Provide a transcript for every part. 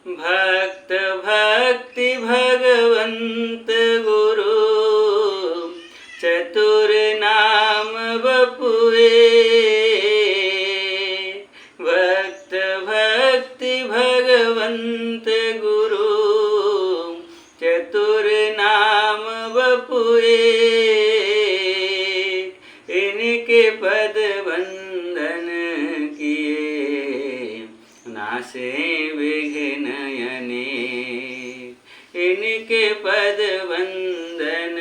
भक्त भक्ति भगवंत गुरु, चतुर नाम बपुए। भक्त भक्ति भगवंत गुरु, चतुर नाम बपुए। इनके पद वंदन किए, नासे विघ्न अनेक। इनके पद वंदन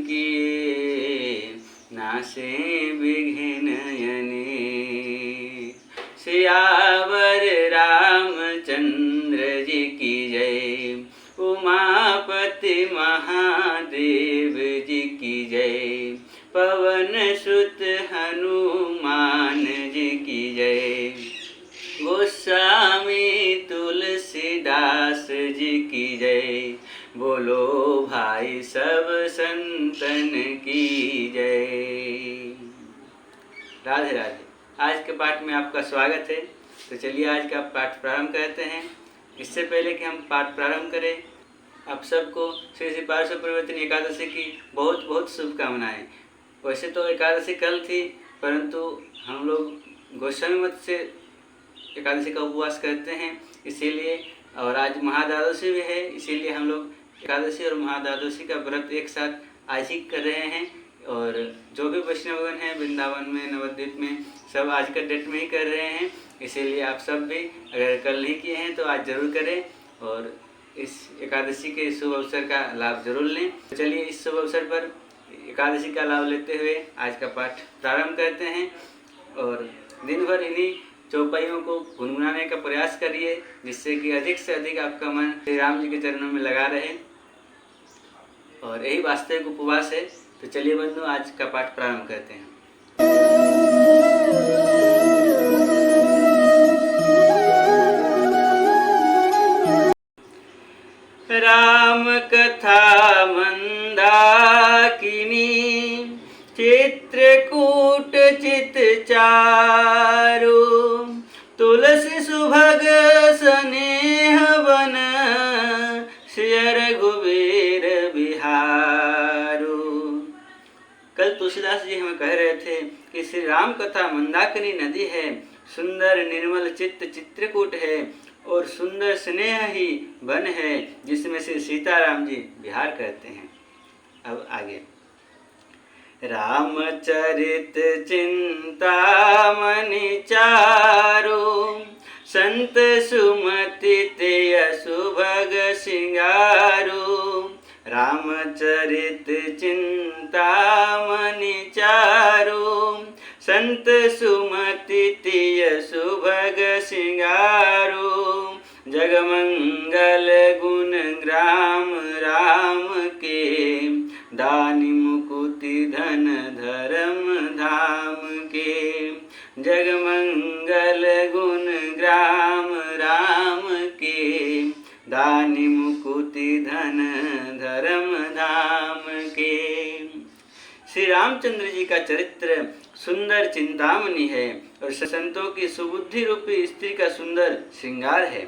किए, नासे विघ्न अनेक। सियावर रामचंद्र जी की जय, उमापति महादेव जी की जय, पवन सुत हनुमान जी की जय, गोस्वामी तुलसीदास जी की जय। बोलो भाई सब संतन की जय। राधे राधे। आज के पाठ में आपका स्वागत है। तो चलिए आज का पाठ प्रारंभ करते हैं। इससे पहले कि हम पाठ प्रारंभ करें, आप सबको श्री श्री पार्श्व परिवर्तन एकादशी की बहुत बहुत शुभकामनाएं। वैसे तो एकादशी कल थी, परंतु हम लोग गोस्वामी मत से एकादशी का उपवास करते हैं, इसीलिए, और आज महाद्वादशी भी है, इसीलिए हम लोग एकादशी और महाद्वादशी का व्रत एक साथ आज ही कर रहे हैं। और जो भी वैष्णवगण हैं वृंदावन में, नवद्वीप में, सब आज का डेट में ही कर रहे हैं। इसीलिए आप सब भी अगर कल नहीं किए हैं तो आज जरूर करें और इस एकादशी के शुभ अवसर का लाभ जरूर लें। तो चलिए इस शुभ अवसर पर एकादशी का लाभ लेते हुए आज का पाठ प्रारंभ करते हैं। और दिन भर इन्हीं चौपाइयों को गुनगुनाने का प्रयास करिए, जिससे कि अधिक से अधिक आपका मन श्री राम जी के चरणों में लगा रहे, और यही वास्तविक उपवास है। तो चलिए बंधु आज का पाठ प्रारंभ करते हैं। राम कथा मंदाकिनी, चित्रकूट चित चारु, तुलसी सुभग स्नेह वन, श्री रघुवीर बिहारू। कल तुलसीदास जी हमें कह रहे थे कि श्री राम कथा मंदाकिनी नदी है, सुंदर निर्मल चित्त चित्रकूट है, और सुंदर स्नेह ही वन है, जिसमें से सीताराम जी विहार करते हैं। अब आगे, रामचरित चिंतामणि चारु, संत सुमति तेय सुभग सिंगारू। रामचरित चिंतामणि चारु, संत सुमति तेय सुभग सिंगारू। जगमंगल गुण ग्राम राम के, दानि मुकुति धन धर्म धाम के। जगमंगल गुण ग्राम राम के, दानि मुकुति धन धर्म धाम के। श्री रामचंद्र जी का चरित्र सुंदर चिंतामणि है और संतों की सुबुद्धि रूपी स्त्री का सुंदर श्रृंगार है।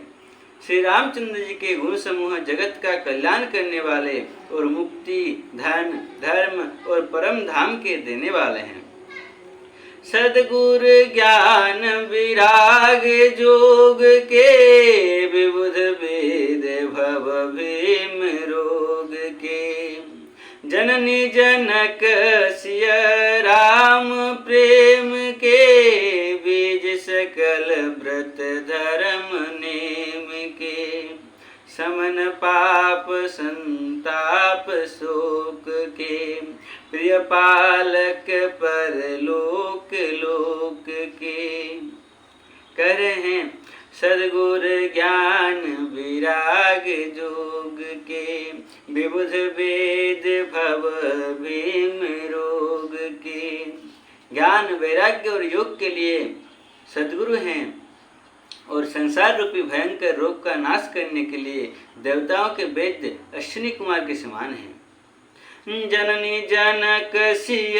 श्री रामचंद्र जी के गुण समूह जगत का कल्याण करने वाले और मुक्ति, धन, धर्म और परम धाम के देने वाले हैं। सद्गुर ज्ञान विराग जोग के, विबुध वेद भव भीम रोग के। जननी जनक सिय राम प्रेम के, बीज सकल व्रत धर्म नेम के। समन पाप संताप शोक के, प्रिय पालक परलोक लोक के। कह रहे हैं सद्गुर ज्ञान विराग जोग के, विबुध वेद भव भीम रोग के। ज्ञान वैराग्य और योग के लिए सद्गुरु हैं और संसार रूपी भयंकर रोग का नाश करने के लिए देवताओं के वैद्य अश्विनी कुमार के समान हैं। जननी जनक सिय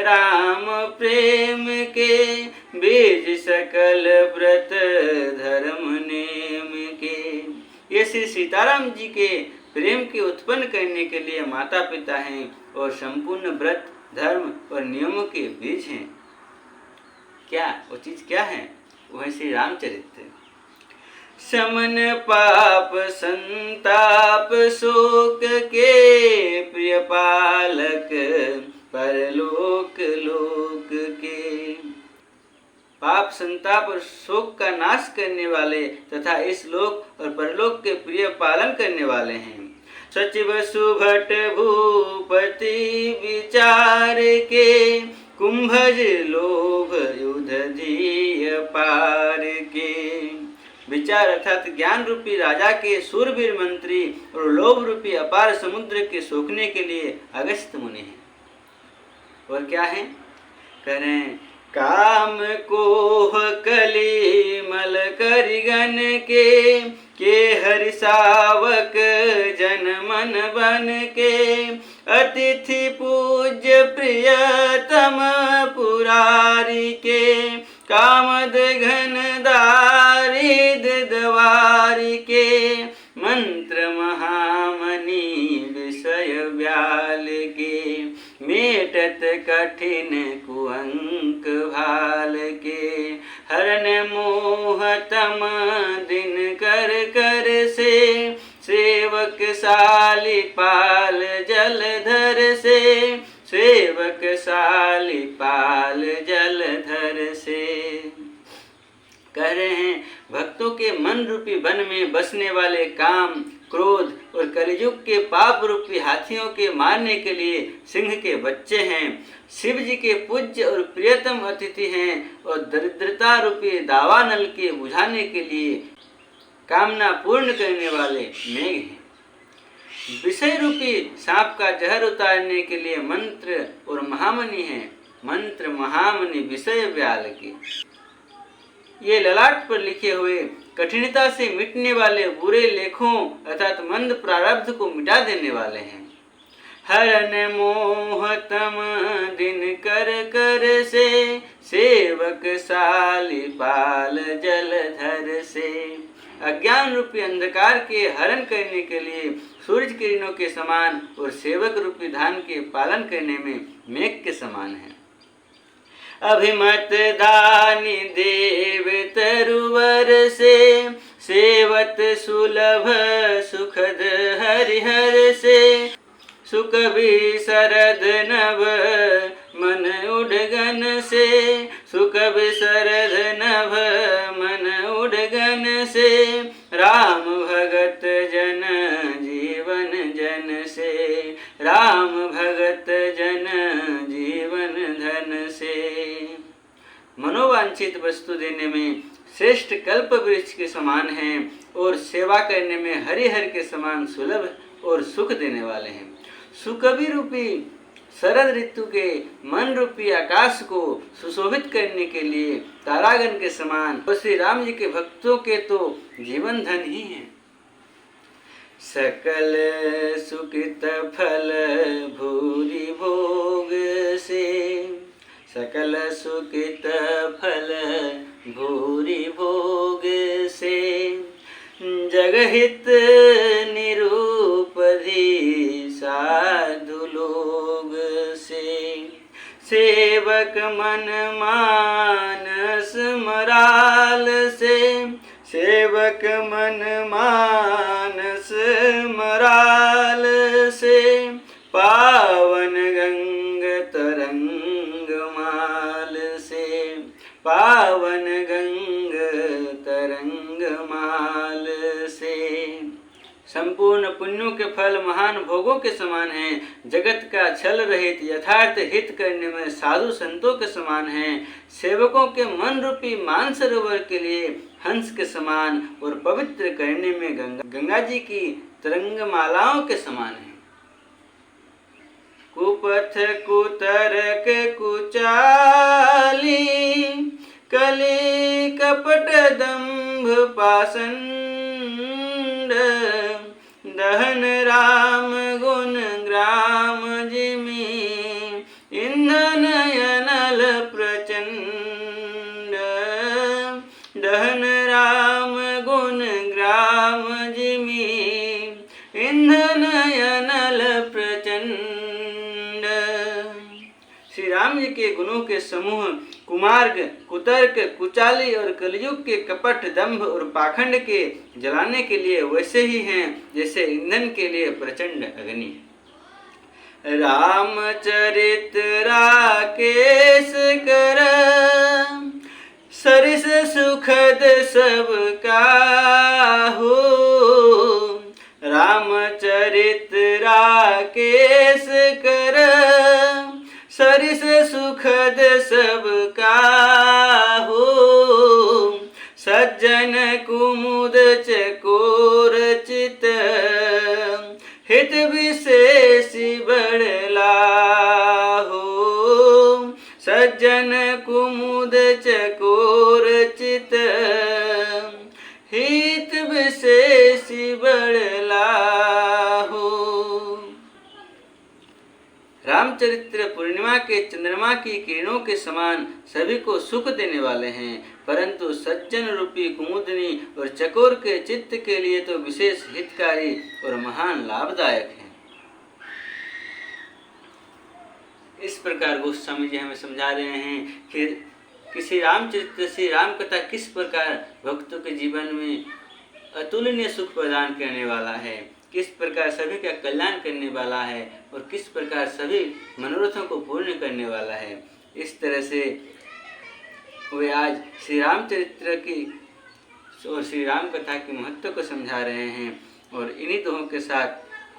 राम प्रेम के, बीज सकल व्रत धर्म नेम के। श्री सीताराम जी के प्रेम के उत्पन्न करने के लिए माता पिता हैं और संपूर्ण व्रत धर्म और नियमों के बीज हैं। क्या वो चीज क्या है? वो है श्री रामचरित्र। समन पाप संताप शोक के प्रिय पालक परलोक लोक के। पाप संताप और शोक का नाश करने वाले तथा इस लोक और परलोक के प्रिय पालन करने वाले हैं। सचिव सुभट भूपति विचार के कुंभज लोभ युध धीय पार के। विचार अर्थात ज्ञान रूपी राजा के शूरवीर मंत्री और लोभ रूपी अपार समुद्र के सोखने के लिए अगस्त्य मुनि हैं। और क्या है? करें काम कोह कली मल करिगन के हरि सावक जन मन बन के। अतिथि पूज्य प्रियतम पुरारी के कामद घन दारिद दवारी के। मंत्र महामणि विषय व्याल के मेटत कठिन कुअंक भाल के। हरन मोहतम दिन कर कर से सेवक साली पाल जलधर से। सेवक साली पाल जलधर से। कह रहे हैं भक्तों के मन रूपी वन में बसने वाले काम क्रोध और कलियुग के पाप रूपी हाथियों के मारने के लिए सिंह के बच्चे हैं। शिव जी के पूज्य और प्रियतम अतिथि हैं और दरिद्रता रूपी दावानल के बुझाने के लिए कामना पूर्ण करने वाले मेघ हैं। विषय रूपी सांप का जहर उतारने के लिए मंत्र और महामणि हैं। मंत्र महामणि विषय व्याल के। ये ललाट पर लिखे हुए कठिनता से मिटने वाले बुरे लेखों अर्थात मंद प्रारब्ध को मिटा देने वाले हैं। हरन मोहतम दिन कर कर से सेवक साली पाल जलधर से। अज्ञान रूपी अंधकार के हरण करने के लिए सूरज किरणों के समान और सेवक रूपी धान के पालन करने में मेघ के समान है। अभिमत दानी देव तरुवर से सेवत सुलभ सुखद हरिहर से। सुख भी शरद नभ मन उड़गन से। सुख भी शरद नभ मन उड़गन से। राम भगत जन जीवन जन से। राम भगत जन जीवन धन से। मनोवांछित वस्तु देने में श्रेष्ठ कल्प वृक्ष के समान हैं और सेवा करने में हरिहर के समान सुलभ और सुख देने वाले हैं। सुकवि रूपी शरद ऋतु के मन रूपी आकाश को सुशोभित करने के लिए तारागण के समान और श्री राम जी के भक्तों के तो जीवन धन ही हैं। सकल सुकृत फल भूरि भोग से। सकल सुकृत फल भूरि भोग से। जगहित निरूपधि साधु लोग से। सेवक मन मानस मराल से। सेवक मन मानस मराल से। पावन गंग तरंग माल से। पावन गंग तरंग माल से। संपूर्ण पुण्यों के फल महान भोगों के समान हैं। जगत का छल रहित यथार्थ हित करने में साधु संतों के समान हैं। सेवकों के मन रूपी मानसरोवर के लिए हंस के समान और पवित्र करने में गंगा जी की तरंग मालाओं के समान हैं। कुपथ कुतरक कुचाली कली कपट दंभ पाषंड। दहन राम गुण ग्राम जिमि इंधन अनल प्रचंड। दहन राम गुण ग्राम जिमि के गुणों के समूह कुमार्ग, कुतर्क, कुचाली और कलयुग के कपट, दंभ और पाखंड के जलाने के लिए वैसे ही हैं जैसे ईंधन के लिए प्रचंड अग्नि। रामचरित राकेश कर सरिस सुखद सब काहू। रामचरित राकेश कर सरिस सुखद सब काहू। सज्जन कुमुद चकोर चित हित विशेष बड़लाहो। सज्जन कुमुद चकोर चित हित विशेष बड़लाहो। रामचरित्र पूर्णिमा के चंद्रमा की किरणों के समान सभी को सुख देने वाले हैं, परंतु सज्जन रूपी कुमुदनी और चकोर के चित्त के लिए तो विशेष हितकारी और महान लाभदायक हैं। इस प्रकार गोस्वामी जी हमें समझा रहे हैं कि किसी रामचरित्र से राम कथा किस प्रकार भक्तों के जीवन में अतुलनीय सुख प्रदान करने वाला है, किस प्रकार सभी का कल्याण करने वाला है और किस प्रकार सभी मनोरथों को पूर्ण करने वाला है। इस तरह से वे आज श्री रामचरित्र की और श्री राम कथा के महत्व को समझा रहे हैं। और इन्हीं दोहों के साथ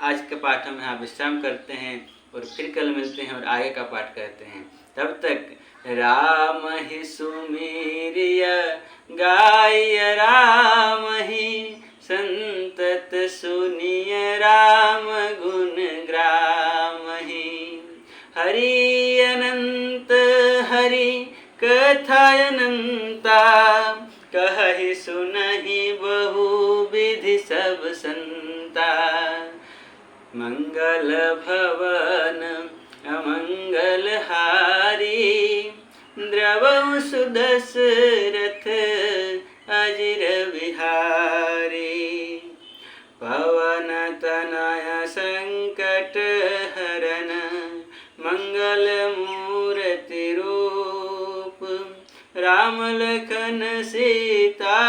आज का पाठ हम यहाँ विश्राम करते हैं और फिर कल मिलते हैं और आगे का पाठ करते हैं। तब तक राम ही सुमेरिय गाय राम ही संतत सुनिय राम गुण ग्राम ही। हरि अनंत हरि कथा अनंता कहहि सुनहि बहु विधि सब संता। मंगल भवन अमंगल हारी द्रवहु सुदशरथ अजिर विहारी। पवन तनय संकट हरन मंगल मूर्ति रूप। राम लखन सीता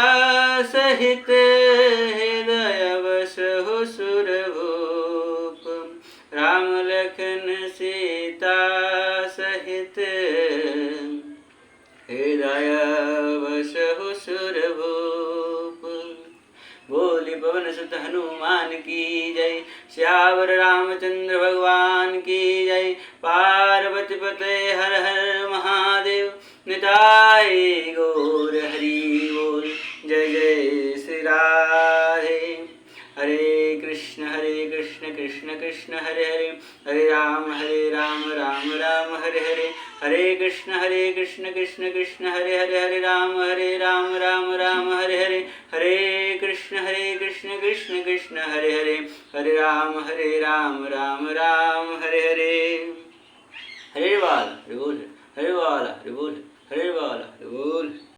सहित हृदय बसहु सुरभूप। राम लखन सीता सहित हृदय बसहु सुरभूप। बोली पवन सुत हनुमान की जय। श्यावर रामचंद्र भगवान की जय। पार्वती पते हर हर महादेव। निताय गौर हरि बोल। जय जय श्री राधे। हरे कृष्ण कृष्ण कृष्ण हरे हरे, हरे राम राम राम हरे हरे। हरे कृष्ण कृष्ण कृष्ण हरे हरे, हरे राम राम राम हरे हरे। हरे कृष्ण कृष्ण कृष्ण हरे हरे, हरे राम राम राम हरे हरे। हरे वाला हरे बोल, हरे वाला हरे बोल, हरे वाला हरे बोल।